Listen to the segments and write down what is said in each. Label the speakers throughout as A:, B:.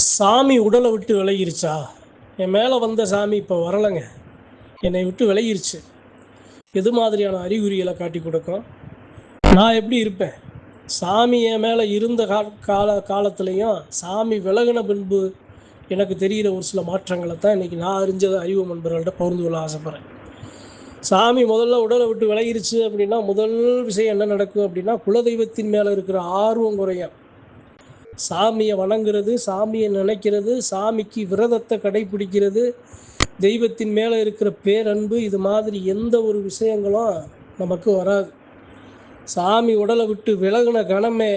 A: சாமி உடலை விட்டு விலகிருச்சா? என் மேலே வந்த சாமி இப்போ வரலைங்க. என்னை விட்டு விலகிருச்சு. எது மாதிரியான அறிகுறிகளை காட்டி கொடுக்கும்? நான் எப்படி இருப்பேன்? சாமி என் மேலே இருந்த காலத்துலேயும் சாமி விலகின பின்பு எனக்கு தெரிகிற ஒரு சில மாற்றங்களை தான் இன்றைக்கி நான் அறிஞ்சதை அறிவு நண்பர்கள்ட்ட பகிர்ந்து கொள்ள ஆசைப்பட்றேன். சாமி முதல்ல உடலை விட்டு விலகிருச்சு அப்படின்னா முதல் விஷயம் என்ன நடக்கும் அப்படின்னா, குலதெய்வத்தின் மேலே இருக்கிற ஆர்வம் குறையும். சாமியை வணங்குறது, சாமியை நினைக்கிறது, சாமிக்கு விரதத்தை கடைப்பிடிக்கிறது, தெய்வத்தின் மேலே இருக்கிற பேரன்பு, இது மாதிரி எந்த ஒரு விஷயங்களும் நமக்கு வராது. சாமி உடலை விட்டு விலகின கணமே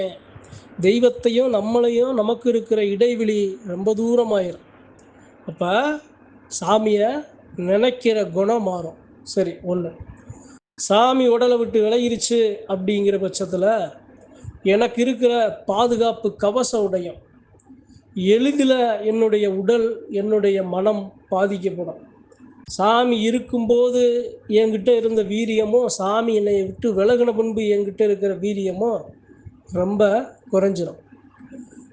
A: தெய்வத்தையும் நம்மளையும் நமக்கு இருக்கிற இடைவெளி ரொம்ப தூரமாயிரும். அப்போ சாமியை நினைக்கிற குணம் மாறும். சரி, ஒன்று. சாமி உடலை விட்டு விலகிருச்சு அப்படிங்கிற பட்சத்தில் எனக்கு இருக்கிற பாதுகாப்பு கவச உடையும். எளிதில் என்னுடைய உடல், என்னுடைய மனம் பாதிக்கப்படும். சாமி இருக்கும்போது என்கிட்ட இருந்த வீரியமும், சாமி என்னை விட்டு விலகின பின்பு என்கிட்ட இருக்கிற வீரியமும் ரொம்ப குறைஞ்சிடும்.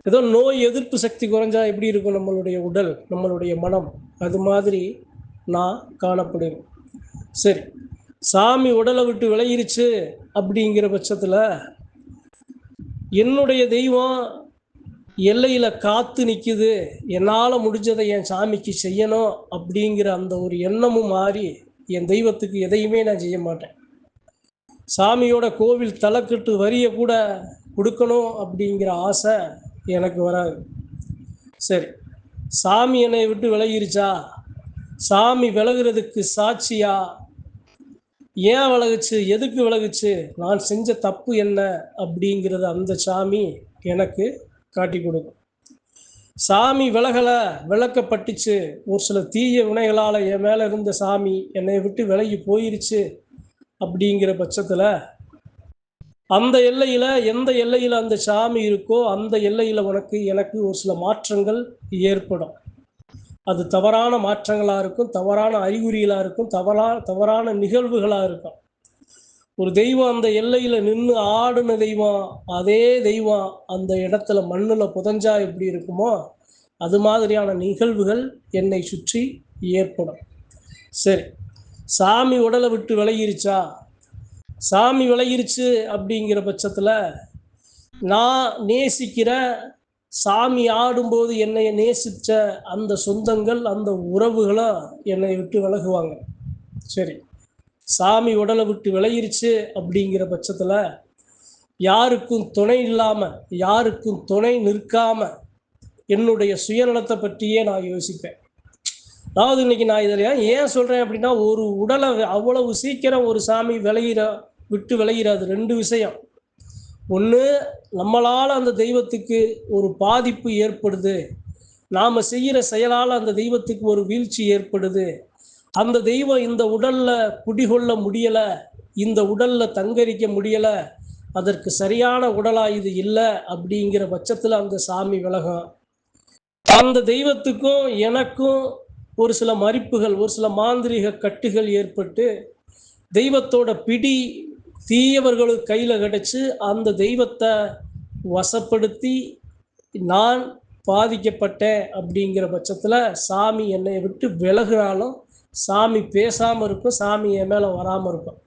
A: ஏதோ நோய் எதிர்ப்பு சக்தி குறைஞ்சா எப்படி இருக்கும் நம்மளுடைய உடல், நம்மளுடைய மனம், அது மாதிரி நான் காணப்படுவேன். சரி, சாமி உடலை விட்டு விலகிருச்சு அப்படிங்கிற பட்சத்தில் என்னுடைய தெய்வம் எல்லையில் காத்து நிற்குது, என்னால் முடிஞ்சதை என் சாமிக்கு செய்யணும் அப்படிங்கிற அந்த ஒரு எண்ணமும் மாறி என் தெய்வத்துக்கு எதையுமே நான் செய்ய மாட்டேன். சாமியோட கோவில் தலைக்கட்டு வரியை கூட கொடுக்கணும் அப்படிங்கிற ஆசை எனக்கு வராது. சரி, சாமி என்னை விட்டு விலகிருச்சா? சாமி விலகிறதுக்கு சாட்சியா? ஏன் விலகுச்சு, எதுக்கு விலகுச்சு, நான் செஞ்ச தப்பு என்ன அப்படிங்கிறத அந்த சாமி எனக்கு காட்டி கொடுக்கும். சாமி விலகலை, விளக்கப்பட்டுச்சு, ஒரு சில தீய வினைகளால் என் மேலே இருந்த சாமி என்னை விட்டு விலகி போயிருச்சு அப்படிங்கிற பட்சத்தில் அந்த எல்லையில், எந்த எல்லையில் அந்த சாமி இருக்கோ அந்த எல்லையில் எனக்கு ஒரு சில மாற்றங்கள் ஏற்படும். அது தவறான மாற்றங்களாக இருக்கும், தவறான அறிகுறிகளாக இருக்கும், தவறான நிகழ்வுகளாக இருக்கும். ஒரு தெய்வம் அந்த எல்லையில் நின்று ஆடின தெய்வம், அதே தெய்வம் அந்த இடத்துல மண்ணில் புதஞ்சா எப்படி இருக்குமோ அது மாதிரியான நிகழ்வுகள் என்னை சுற்றி ஏற்படும். சரி, சாமி உடலை விட்டு விலகிருச்சா? சாமி விலகிருச்சு அப்படிங்கிற பட்சத்தில் நான் நேசிக்கிற, சாமி ஆடும்போது என்னை நேசித்த அந்த சொந்தங்கள், அந்த உறவுகளும் என்னை விட்டு விலகுவாங்க. சரி, சாமி உடலை விட்டு விலகிருச்சு அப்படிங்கிற பட்சத்தில் யாருக்கும் துணை இல்லாமல், யாருக்கும் துணை நிற்காமல் என்னுடைய சுயநலத்தை பற்றியே நான் யோசிப்பேன். அதாவது இன்றைக்கி நான் இதில் ஏன் சொல்கிறேன் அப்படின்னா, ஒரு உடலை அவ்வளவு சீக்கிரம் ஒரு சாமி விட்டு விலகிறாது. ரெண்டு விஷயம். ஒன்று, நம்மளால் அந்த தெய்வத்துக்கு ஒரு பாதிப்பு ஏற்படுது, நாம் செய்கிற செயலால் அந்த தெய்வத்துக்கு ஒரு வீழ்ச்சி ஏற்படுது, அந்த தெய்வம் இந்த உடலில் குடிகொள்ள முடியலை, இந்த உடலில் தங்கரிக்க முடியலை, அதற்கு சரியான உடலாக இது இல்லை அப்படிங்கிற பட்சத்தில் அந்த சாமி விலகும். அந்த தெய்வத்துக்கும் எனக்கும் ஒரு சில மறிப்புகள், ஒரு சில மாந்திரீக கட்டுகள் ஏற்பட்டு தெய்வத்தோட பிடி தீயவர்களுக்கு கையில் கிடச்சி அந்த தெய்வத்தை வசப்படுத்தி நான் பாதிக்கப்பட்டேன் அப்படிங்கிற பட்சத்தில் சாமி என்னை விட்டு விலகினாலும் சாமி பேசாமல் இருக்கும், சாமி என் மேலே வராமல் இருக்கும்.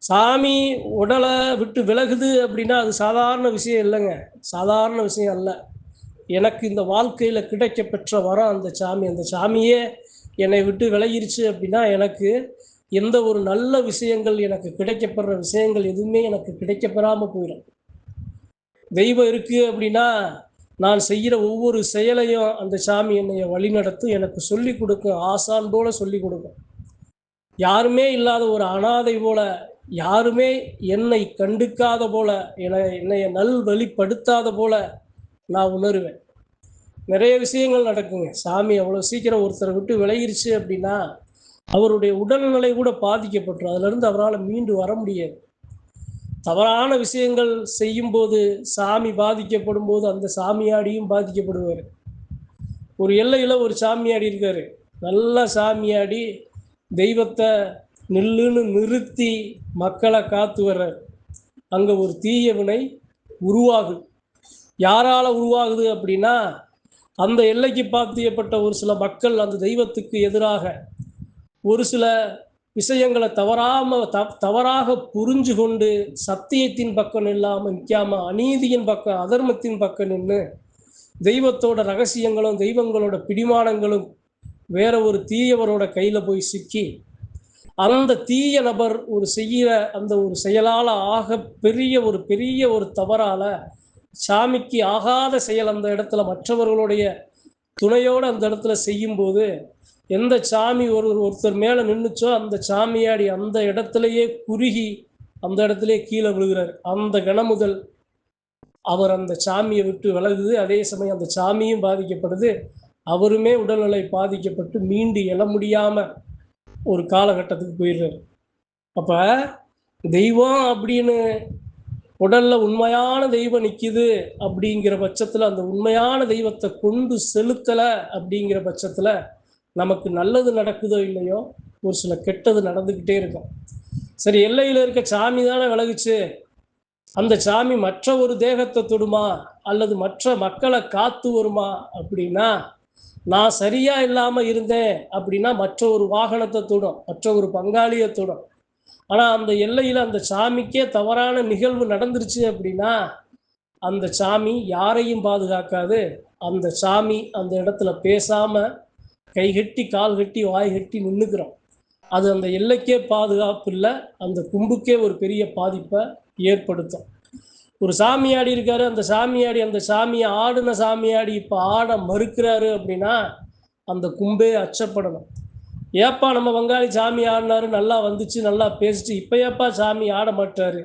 A: சாமி உடலை விட்டு விலகுது அப்படின்னா அது சாதாரண விஷயம் இல்லைங்க, சாதாரண விஷயம் அல்ல. எனக்கு இந்த வாழ்க்கையில் கிடைக்க பெற்ற வரம் அந்த சாமி. அந்த சாமியே என்னை விட்டு விலகிருச்சு அப்படின்னா எனக்கு எந்த ஒரு நல்ல விஷயங்கள், எனக்கு கிடைக்கப்படுற விஷயங்கள் எதுவுமே எனக்கு கிடைக்கப்பெறாமல் போயிடும். தெய்வம் இருக்குது அப்படின்னா நான் செய்கிற ஒவ்வொரு செயலையும் அந்த சாமி என்னை வழிநடத்தும், எனக்கு சொல்லி கொடுக்கும், ஆசான் போல சொல்லி கொடுக்கும். யாருமே இல்லாத ஒரு அனாதை போல, யாருமே என்னை கண்டுக்காத போல, என்னை நல்வழிப்படுத்தாத போல நான் உணர்வேன். நிறைய விஷயங்கள் நடக்குங்க. சாமி அவ்வளோ சீக்கிரம் ஒருத்தரை விட்டு விலகிருச்சு அப்படின்னா அவருடைய உடல்நிலை கூட பாதிக்கப்பட்டுரும். அதிலிருந்து அவரால் மீண்டு வர முடியாது. தவறான விஷயங்கள் செய்யும்போது சாமி பாதிக்கப்படும் போது அந்த சாமியாடியும் பாதிக்கப்படுவார். ஒரு எல்லையில் ஒரு சாமியாடி இருக்கார், நல்ல சாமியாடி, தெய்வத்தை நில்லுன்னு நிறுத்தி மக்களை காத்து வர்றார். அங்கே ஒரு தீய வினை உருவாகுது. யாரால் உருவாகுது அப்படின்னா அந்த எல்லைக்கு பாத்தியப்பட்ட ஒரு சில மக்கள் அந்த தெய்வத்துக்கு எதிராக ஒரு சில விஷயங்களை தவறாக புரிஞ்சு கொண்டு சத்தியத்தின் பக்கம் இல்லாமல் நிற்காம அநீதியின் பக்கம் அதர்மத்தின் பக்கம் நின்று தெய்வத்தோட ரகசியங்களும் தெய்வங்களோட பிடிமானங்களும் வேற ஒரு தீயவரோட கையில் போய் சிக்கி அந்த தீய நபர் ஒரு செய்கிற அந்த ஒரு செயலால் ஆக பெரிய ஒரு தவறால சாமிக்கு ஆகாத செயல் அந்த இடத்துல மற்றவர்களுடைய துணையோடு அந்த இடத்துல செய்யும்போது எந்த சாமி ஒருத்தர் மேலே நின்றுச்சோ அந்த சாமியாடி அந்த இடத்துலையே குறுகி அந்த இடத்துலையே கீழே விழுகிறார். அந்த கணம் முதல் அவர் அந்த சாமியை விட்டு விலகுது. அதே சமயம் அந்த சாமியும் பாதிக்கப்படுது. அவருமே உடல்நிலை பாதிக்கப்பட்டு மீண்டு எழ முடியாமல் ஒரு காலகட்டத்துக்கு போயிடுறாரு. அப்போ தெய்வம் அப்படின்னு உடலில் உண்மையான தெய்வம் நிற்கிது அப்படிங்கிற பட்சத்தில் அந்த உண்மையான தெய்வத்தை கொண்டு செலுத்தலை அப்படிங்கிற பட்சத்தில் நமக்கு நல்லது நடக்குதோ இல்லையோ ஒரு சில கெட்டது நடந்துக்கிட்டே இருக்கும். சரி, எல்லையில் இருக்க சாமி தானே விலகுச்சு, அந்த சாமி மற்ற ஒரு தேகத்தை தொடுமா அல்லது மற்ற மக்களை காத்து வருமா அப்படின்னா, நான் சரியாக இல்லாமல் இருந்தேன் அப்படின்னா மற்ற ஒரு வாகனத்தை தொடும், மற்ற ஒரு பங்காளியை தொடும். ஆனால் அந்த எல்லையில் அந்த சாமிக்கே தவறான நிகழ்வு நடந்துருச்சு அப்படின்னா அந்த சாமி யாரையும் பாதுகாக்காது. அந்த சாமி அந்த இடத்துல பேசாமல் கைகட்டி கால் கட்டி வாய் கட்டி நின்றுக்கிறோம். அது அந்த எல்லைக்கே பாதுகாப்பு இல்லை, அந்த கும்புக்கே ஒரு பெரிய பாதிப்பை ஏற்படுத்தும். ஒரு சாமியாடி இருக்காரு, அந்த சாமியை ஆடின சாமியாடி இப்போ ஆட மறுக்கிறாரு அப்படின்னா அந்த கும்பே அச்சப்படணும். ஏப்பா நம்ம வங்காளி சாமி ஆடினாரு, நல்லா வந்துச்சு, நல்லா பேசிச்சு, இப்போ ஏப்பா சாமி ஆட மாட்டாரு,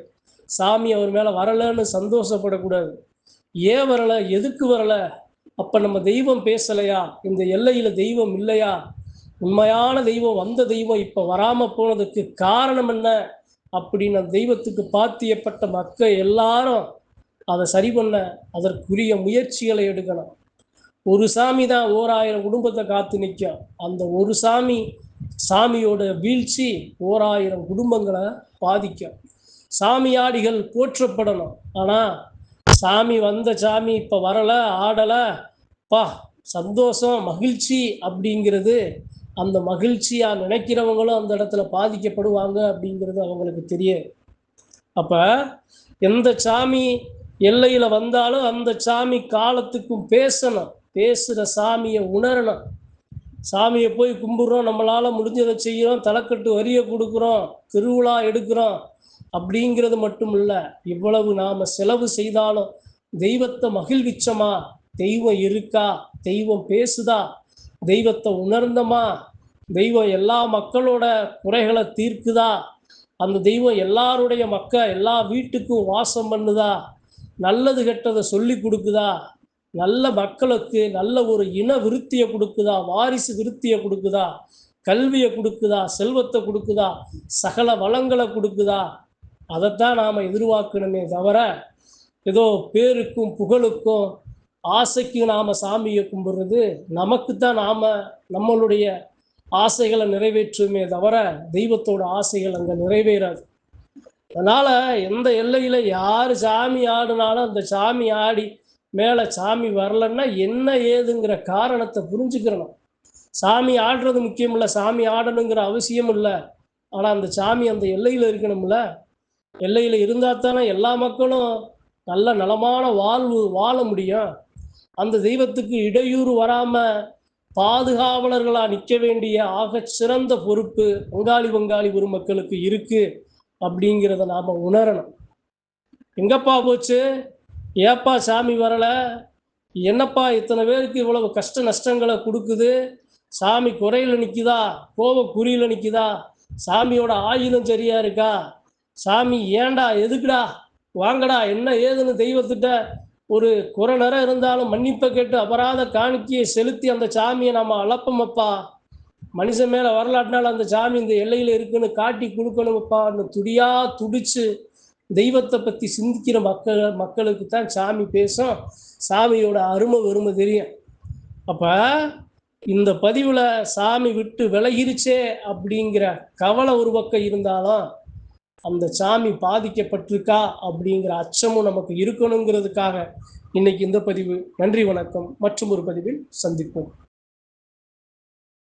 A: சாமி அவர் மேலே வரலைன்னு சந்தோஷப்படக்கூடாது. ஏன் வரலை, எதுக்கு வரலை, அப்போ நம்ம தெய்வம் பேசலையா, இந்த எல்லையில் தெய்வம் இல்லையா, உண்மையான தெய்வம் வந்த தெய்வம் இப்போ வராமல் போனதுக்கு காரணம் என்ன அப்படின்னு அந்த தெய்வத்துக்கு பாத்தியப்பட்ட மக்கள் எல்லாரும் அதை சரி பண்ண அதற்குரிய முயற்சிகளை எடுக்கணும். ஒரு சாமி தான் 1000 குடும்பத்தை காத்து நிற்கும். அந்த ஒரு சாமியோட வீழ்ச்சி 1000 குடும்பங்களை பாதிக்கும். சாமியாடிகள் போற்றப்படணும். ஆனால் சாமி இப்போ வரலை, ஆடலை, பா சந்தோஷம் மகிழ்ச்சி அப்படிங்கிறது அந்த மகிழ்ச்சியாக நினைக்கிறவங்களும் அந்த இடத்துல பாதிக்கப்படுவாங்க அப்படிங்கிறது அவங்களுக்கு தெரியும். அப்போ எந்த சாமி எல்லையில் வந்தாலும் அந்த சாமி காலத்துக்கும் பேசணும், பேசுகிற சாமியை உணரணும். சாமியை போய் கும்பிட்றோம், நம்மளால் முடிஞ்சதை செய்கிறோம், தலைக்கட்டு வரியை கொடுக்குறோம், திருவிழா எடுக்கிறோம் அப்படிங்கிறது மட்டும் இல்லை, இவ்வளவு நாம் செலவு செய்தாலும் தெய்வத்தை மகிழ்விச்சோமா, தெய்வம் இருக்கா, தெய்வம் பேசுதா, தெய்வத்தை உணர்ந்தமா, தெய்வம் எல்லா மக்களோட குறைகளை தீர்க்குதா, அந்த தெய்வம் எல்லாருடைய எல்லா வீட்டுக்கும் வாசம் பண்ணுதா, நல்லது கெட்டதை சொல்லி கொடுக்குதா, நல்ல மக்களுக்கு நல்ல ஒரு இன விருத்தியை கொடுக்குதா, வாரிசு விருத்தியை கொடுக்குதா, கல்வியை கொடுக்குதா, செல்வத்தை கொடுக்குதா, சகல வளங்களை கொடுக்குதா, அதைத்தான் நாம் எதிர்பார்க்கணுமே தவிர ஏதோ பேருக்கும் புகழுக்கும் ஆசைக்கும் நாம் சாமியை கும்பிடுறது நமக்குத்தான் நம்மளுடைய ஆசைகளை நிறைவேற்றுமே தவிர தெய்வத்தோட ஆசைகள் அங்கே நிறைவேறாது. அதனால் எந்த எல்லையில் யார் சாமி ஆடினாலும் அந்த சாமி ஆடி மேலே சாமி வரலன்னா என்ன ஏதுங்கிற காரணத்தை புரிஞ்சுக்கிறணும். சாமி ஆடுறது முக்கியம் இல்லை, சாமி ஆடணுங்கிற அவசியம் இல்லை. ஆனால் அந்த சாமி அந்த எல்லையில் இருக்கணும்ல. எல்லையில் இருந்தால் தானே எல்லா மக்களும் நல்ல நலமான வாழ்வு வாழ முடியும். அந்த தெய்வத்துக்கு இடையூறு வராமல் பாதுகாவலர்களாக நிற்க வேண்டிய ஆக சிறந்த பொறுப்பு வங்காளி ஒரு மக்களுக்கு இருக்குது அப்படிங்கிறத நாம் உணரணும். எங்கப்பா போச்சு, ஏப்பா சாமி வரலை, என்னப்பா இத்தனை பேருக்கு இவ்வளவு கஷ்ட நஷ்டங்களை கொடுக்குது, சாமி குறையில் நிற்குதா, குறியில் நிற்குதா, சாமியோட ஆயுதம் சரியா இருக்கா, சாமி ஏண்டா எதுக்குடா வாங்கடா என்ன ஏதுன்னு தெய்வத்திட்ட ஒரு குறை நேரம் இருந்தாலும் மன்னிப்பை கேட்டு அபராத காணிக்கையை செலுத்தி அந்த சாமியை நம்ம அளப்பமப்பா, மனுஷன் மேலே வரலாற்றினாலும் அந்த சாமி இந்த எல்லையில் இருக்குன்னு காட்டி கொடுக்கணுமப்பா, அந்த துடிச்சு தெய்வத்தை பற்றி சிந்திக்கிற மக்களுக்கு தான் சாமி பேசும், சாமியோட அருமை வெறுமை தெரியும். அப்போ இந்த பதிவில் சாமி விட்டு விலகிருச்சே அப்படிங்கிற கவலை ஒரு பக்கம் இருந்தாலும் அந்த சாமி பாதிக்கப்பட்டிருக்கா அப்படிங்கிற அச்சமும் நமக்கு இருக்கணுங்கிறதுக்காக இன்னைக்கு இந்த பதிவு. நன்றி, வணக்கம். மற்றும் ஒரு பதிவில் சந்திப்போம்.